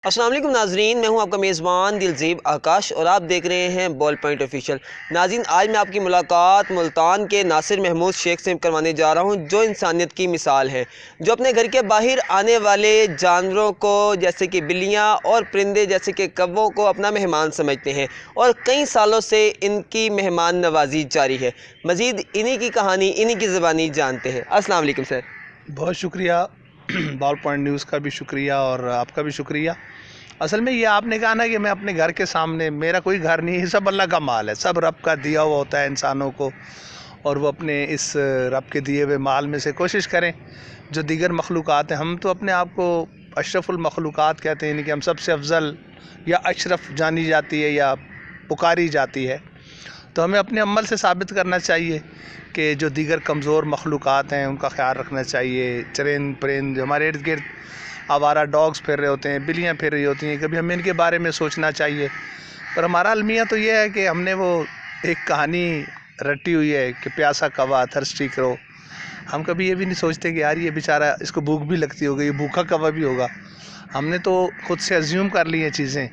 السلام علیکم ناظرین، میں ہوں آپ کا میزبان دلزیب آکاش اور آپ دیکھ رہے ہیں بال پوائنٹ آفیشیل۔ ناظرین، آج میں آپ کی ملاقات ملتان کے ناصر محمود شیخ سے کروانے جا رہا ہوں، جو انسانیت کی مثال ہے، جو اپنے گھر کے باہر آنے والے جانوروں کو جیسے کہ بلیاں اور پرندے جیسے کہ کووں کو اپنا مہمان سمجھتے ہیں اور کئی سالوں سے ان کی مہمان نوازی جاری ہے۔ مزید انہی کی کہانی انہی کی زبانی جانتے ہیں۔ السلام علیکم سر۔ بہت شکریہ، بال پوائنٹ نیوز کا بھی شکریہ اور آپ کا بھی شکریہ۔ اصل میں یہ آپ نے کہا نا کہ میں اپنے گھر کے سامنے، میرا کوئی گھر نہیں ہے، سب اللہ کا مال ہے، سب رب کا دیا ہوا ہوتا ہے انسانوں کو، اور وہ اپنے اس رب کے دیے ہوئے مال میں سے کوشش کریں جو دیگر مخلوقات ہیں۔ ہم تو اپنے آپ کو اشرف المخلوقات کہتے ہیں، یعنی کہ ہم سب سے افضل یا اشرف جانی جاتی ہے یا پکاری جاتی ہے، تو ہمیں اپنے عمل سے ثابت کرنا چاہیے کہ جو دیگر کمزور مخلوقات ہیں ان کا خیال رکھنا چاہیے۔ چرند پرند جو ہمارے ارد گرد آوارہ ڈاگز پھر رہے ہوتے ہیں، بلیاں پھر رہی ہوتی ہیں، کبھی ہمیں ان کے بارے میں سوچنا چاہیے۔ پر ہمارا المیہ تو یہ ہے کہ ہم نے وہ ایک کہانی رٹی ہوئی ہے کہ پیاسا کوا تھرسٹی کرو۔ ہم کبھی یہ بھی نہیں سوچتے کہ یار یہ بیچارہ، اس کو بھوک بھی لگتی ہوگی، یہ بھوکا کوا بھی ہوگا۔ ہم نے تو خود سے ازیوم کر لی ہیں چیزیں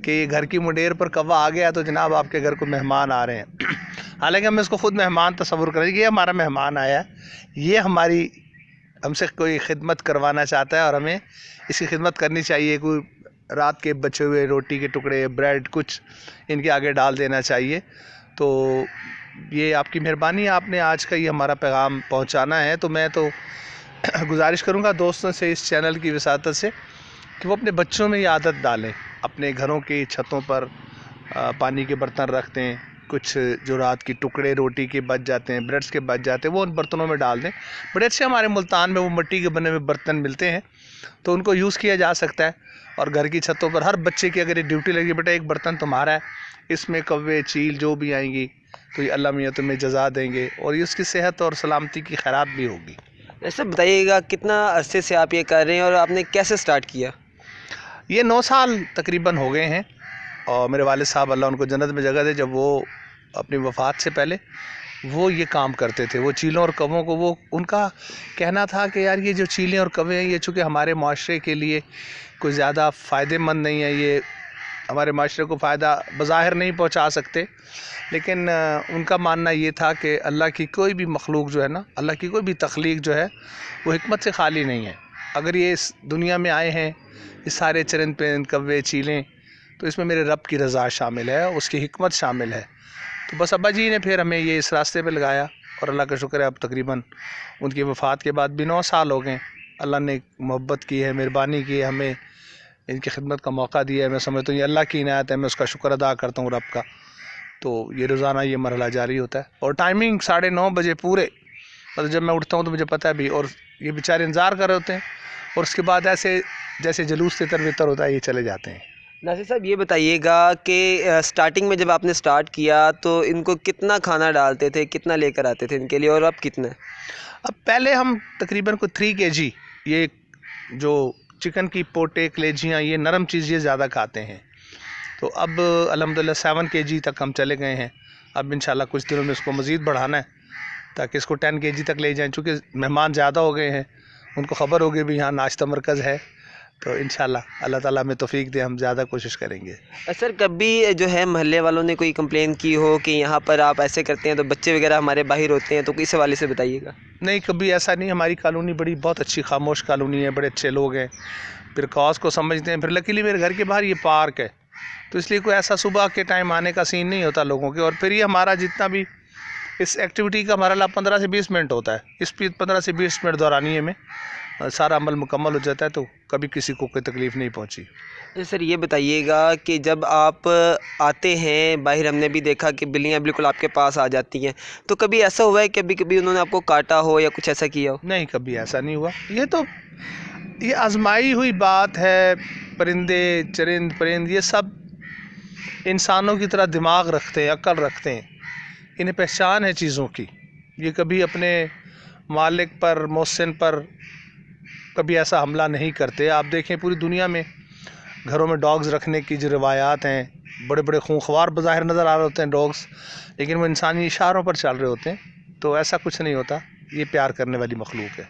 کہ یہ گھر کی منڈیر پر کوا آ گیا تو جناب آپ کے گھر کو مہمان آ رہے ہیں، حالانکہ ہم اس کو خود مہمان تصور کریں کہ یہ ہمارا مہمان آیا ہے، یہ ہم سے کوئی خدمت کروانا چاہتا ہے اور ہمیں اس کی خدمت کرنی چاہیے۔ کوئی رات کے بچے ہوئے روٹی کے ٹکڑے، بریڈ، کچھ ان کے آگے ڈال دینا چاہیے۔ تو یہ آپ کی مہربانی، آپ نے آج کا یہ ہمارا پیغام پہنچانا ہے، تو میں تو گزارش کروں گا دوستوں سے اس چینل کی وساطت سے کہ وہ اپنے بچوں میں یہ عادت ڈالیں، اپنے گھروں کی چھتوں پر پانی کے برتن رکھ دیں، کچھ جو رات کی ٹکڑے روٹی کے بچ جاتے ہیں، بریڈس کے بچ جاتے ہیں، وہ ان برتنوں میں ڈال دیں۔ بڑے اچھے ہمارے ملتان میں وہ مٹی کے بنے ہوئے برتن ملتے ہیں، تو ان کو یوز کیا جا سکتا ہے۔ اور گھر کی چھتوں پر ہر بچے کی اگر یہ ڈیوٹی لگی، بیٹا ایک برتن تمہارا ہے، اس میں کوے چیل جو بھی آئیں گی تو یہ اللہ میاں تمہیں جزا دیں گے، اور یہ اس کی صحت اور سلامتی کی خیرات بھی ہوگی۔ ایسے بتائیے گا کتنا عرصے سے آپ یہ کر رہے ہیں اور آپ نے کیسے سٹارٹ کیا؟ یہ 9 سال تقریباً ہو گئے ہیں، اور میرے والد صاحب اللہ ان کو جنت میں جگہ دے، جب وہ اپنی وفات سے پہلے وہ یہ کام کرتے تھے، وہ چیلوں اور کووں کو، وہ ان کا کہنا تھا کہ یار یہ جو چیلیں اور کوے ہیں یہ چونکہ ہمارے معاشرے کے لیے کوئی زیادہ فائدہ مند نہیں ہے، یہ ہمارے معاشرے کو فائدہ بظاہر نہیں پہنچا سکتے، لیکن ان کا ماننا یہ تھا کہ اللہ کی کوئی بھی مخلوق جو ہے نا، اللہ کی کوئی بھی تخلیق جو ہے وہ حکمت سے خالی نہیں ہے۔ اگر یہ اس دنیا میں آئے ہیں، یہ سارے چرند پرند کوے چیلیں، تو اس میں میرے رب کی رضا شامل ہے، اس کی حکمت شامل ہے۔ تو بس ابا جی نے پھر ہمیں یہ اس راستے پہ لگایا، اور اللہ کا شکر ہے اب تقریباً ان کی وفات کے بعد بھی 9 سال ہو گئے۔ اللہ نے محبت کی ہے، مہربانی کی ہے، ہمیں ان کی خدمت کا موقع دیا ہے۔ میں سمجھتا ہوں یہ اللہ کی عنایت ہے، میں اس کا شکر ادا کرتا ہوں رب کا۔ تو یہ روزانہ یہ مرحلہ جاری ہوتا ہے، اور ٹائمنگ 9:30 بجے پورے، مطلب جب میں اٹھتا ہوں تو مجھے پتہ ہے بھی، اور یہ بیچارے انتظار کر رہے ہوتے ہیں، اور اس کے بعد ایسے جیسے جلوس تتر بتر ہوتا ہے یہ چلے جاتے ہیں۔ ناصر صاحب یہ بتائیے گا کہ سٹارٹنگ میں جب آپ نے سٹارٹ کیا تو ان کو کتنا کھانا ڈالتے تھے، کتنا لے کر آتے تھے ان کے لیے، اور اب کتنا؟ اب پہلے ہم تقریباً کوئی 3 kg، یہ جو چکن کی پوٹے کلیجیاں یہ نرم چیز یہ زیادہ کھاتے ہیں، تو اب الحمدللہ 7 kg تک ہم چلے گئے ہیں۔ اب انشاءاللہ کچھ دنوں میں اس کو مزید بڑھانا ہے تاکہ اس کو 10 kg تک لے جائیں، چونکہ مہمان زیادہ ہو گئے ہیں، ان کو خبر ہوگی بھی یہاں ناشتہ مرکز ہے، تو انشاءاللہ اللہ تعالیٰ ہمیں توفیق دے، ہم زیادہ کوشش کریں گے۔ سر کبھی جو ہے محلے والوں نے کوئی کمپلین کی ہو کہ یہاں پر آپ ایسے کرتے ہیں تو بچے وغیرہ ہمارے باہر ہوتے ہیں، تو اس حوالے سے بتائیے گا۔ نہیں، کبھی ایسا نہیں، ہماری کالونی بہت اچھی خاموش کالونی ہے، بڑے اچھے لوگ ہیں، پھر کاز کو سمجھتے ہیں، پھر لکیلی میرے گھر کے باہر یہ پارک ہے، تو اس لیے کوئی ایسا صبح کے ٹائم آنے کا سین نہیں ہوتا لوگوں کے، اور پھر یہ ہمارا جتنا بھی اس ایکٹیویٹی کا مرحلہ 15 سے 20 منٹ ہوتا ہے، اس 15 سے 20 منٹ دورانیے میں سارا عمل مکمل ہو جاتا ہے، تو کبھی کسی کو کوئی تکلیف نہیں پہنچی۔ سر یہ بتائیے گا کہ جب آپ آتے ہیں باہر، ہم نے بھی دیکھا کہ بلیاں بالکل آپ کے پاس آ جاتی ہیں، تو کبھی ایسا ہوا ہے کہ کبھی انہوں نے آپ کو کاٹا ہو یا کچھ ایسا کیا ہو؟ نہیں، کبھی ایسا نہیں ہوا، یہ آزمائی ہوئی بات ہے۔ پرندے چرند پرند یہ سب انسانوں کی طرح دماغ رکھتے ہیں، عقل رکھتے ہیں، انہیں پہچان ہے چیزوں کی، یہ کبھی اپنے مالک پر، محسن پر کبھی ایسا حملہ نہیں کرتے۔ آپ دیکھیں پوری دنیا میں گھروں میں ڈاگز رکھنے کی جو روایات ہیں، بڑے بڑے خونخوار بظاہر نظر آ رہے ہوتے ہیں ڈاگز، لیکن وہ انسانی اشاروں پر چل رہے ہوتے ہیں، تو ایسا کچھ نہیں ہوتا، یہ پیار کرنے والی مخلوق ہے۔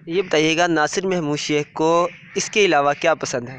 یہ بتائیے گا ناصر محمود شیخ کو اس کے علاوہ کیا پسند ہے؟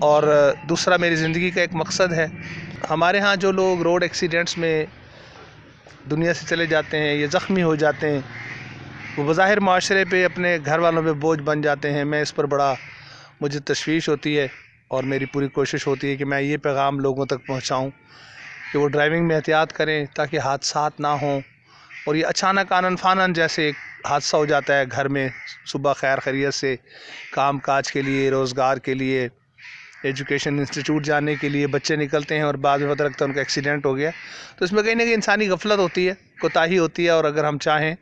اور دوسرا میری زندگی کا ایک مقصد ہے. ہمارے ہاں جو لوگ روڈ ایکسیڈنٹس میں دنیا سے چلے جاتے ہیں یا زخمی ہو جاتے ہیں، وہ بظاہر معاشرے پہ اپنے گھر والوں پہ بوجھ بن جاتے ہیں. میں اس پر بڑا مجھے تشویش ہوتی ہے، اور میری پوری کوشش ہوتی ہے کہ میں یہ پیغام لوگوں تک پہنچاؤں کہ وہ ڈرائیونگ میں احتیاط کریں تاکہ حادثات نہ ہوں. اور یہ اچانک آنن فانن جیسے ایک حادثہ ہو جاتا ہے گھر میں، صبح خیر خیریت سے کام کاج کے لیے، روزگار کے لیے، ایجوکیشن انسٹیٹیوٹ جانے کے لیے بچے نکلتے ہیں اور بعد میں پتہ لگتا ہے ان کا ایکسیڈنٹ ہو گیا. تو اس میں کہیں نہ کہیں انسانی غفلت ہوتی ہے، کوتاہی ہوتی ہے، اور اگر ہم چاہیں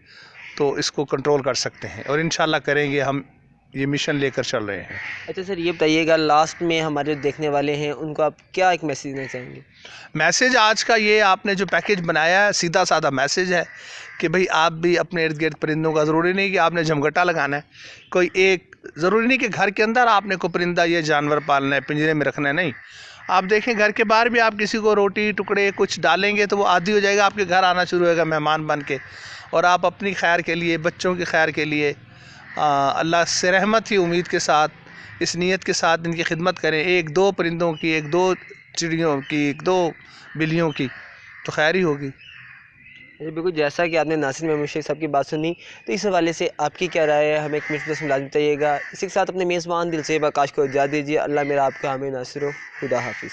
تو اس کو کنٹرول کر سکتے ہیں، اور انشاءاللہ کریں گے. ہم یہ مشن لے کر چل رہے ہیں. اچھا سر، یہ بتائیے گا لاسٹ میں ہمارے جو دیکھنے والے ہیں ان کو آپ کیا ایک میسیج دینا چاہیں گے؟ میسیج آج کا یہ آپ نے جو پیکیج بنایا ہے، سیدھا سادہ میسیج ہے کہ بھئی آپ بھی اپنے ارد گرد پرندوں کا، ضروری نہیں کہ آپ نے جھمگٹا لگانا ہے، کوئی ایک ضروری نہیں کہ گھر کے اندر آپ نے کوئی پرندہ یا جانور پالنا ہے، پنجرے میں رکھنا ہے، نہیں. آپ دیکھیں گھر کے باہر بھی آپ کسی کو روٹی ٹکڑے کچھ ڈالیں گے تو وہ عادی ہو جائے گا، آپ کے گھر آنا شروع ہوئے گا مہمان بن کے. اور آپ اپنی خیر کے لیے، بچوں کی خیر کے لیے، اللہ سے رحمت ہی امید کے ساتھ، اس نیت کے ساتھ ان کی خدمت کریں. ایک دو پرندوں کی، ایک دو چڑیوں کی، ایک دو بلیوں کی تو خیر ہی ہوگی. بالکل، جیسا کہ آپ نے ناصر محمود شیخ صاحب کی بات سنی، تو اس حوالے سے آپ کی کیا رائے ہے؟ ہمیں ایک منٹ بس ملازم چاہیے گا. اسی کے ساتھ اپنے میزبان دلزیب آکاش کو اجازت دیجیے. اللہ میرا آپ کا حامی ناصر ہو. خدا حافظ.